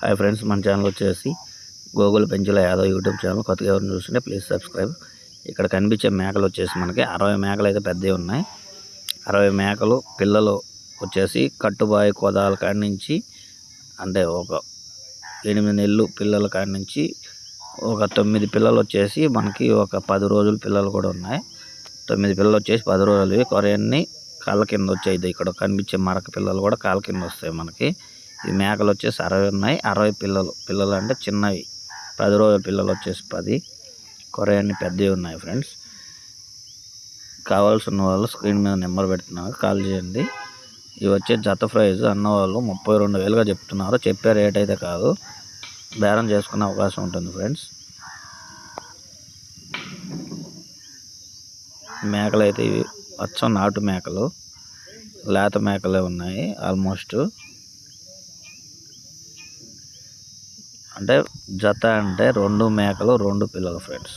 Hi friends, మన channel వచ్చేసి Gogula పెంచుల Yadav YouTube channel. కొత్తగా ఎవరిని చూస్తుంటే ప్లీజ్ సబ్స్క్రైబ్. ఇక్కడ కనిపించే మేకలు వచ్చేసి మనకి 60 మేకలు అయితే పెద్దవి ఉన్నాయి. 60 మేకలు పిల్లలు వచ్చేసి కట్టుబాయి కోదాల కాడి నుంచి, అంటే ఒక 8 నెలలు పిల్లల కాడి నుంచి ఒక 9 పిల్లలు వచ్చేసి మనకి ఒక 10 రోజుల పిల్లలు కూడా ఉన్నాయి. 9 పిల్లలు వచ్చేసి 10 రోజులు. కొరియన్ని కాళ్ళ కింద వచ్చాయి. ఇక్కడ కనిపించే మరక పిల్లలు కూడా కాళ్ళ కింద వస్తాయి మనకి. ఈ మేకలు వచ్చేసి 60 ఉన్నాయి. 60 పిల్లలు అంటే చిన్నవి. 10 రోజుల పిల్లలు వచ్చేసి 10. కొరియన్ని పెద్దవి ఉన్నాయి ఫ్రెండ్స్. కావాల్సిన వాళ్ళు స్క్రీన్ మీద నెంబర్ పెడుతున్నారు, కాల్ చేయండి. ఇవి వచ్చే జత ప్రైజ్ అన్నవాళ్ళు 32,000గా చెప్తున్నారు. చెప్పే రేట్ అయితే కాదు, బేరం చేసుకునే అవకాశం ఉంటుంది ఫ్రెండ్స్. మేకలు అయితే ఇవి అచ్చం నాటు మేకలు, లేత మేకలే ఉన్నాయి ఆల్మోస్ట్. అంటే జత అంటే 2 మేకలు 2 పిల్లలు ఫ్రెండ్స్.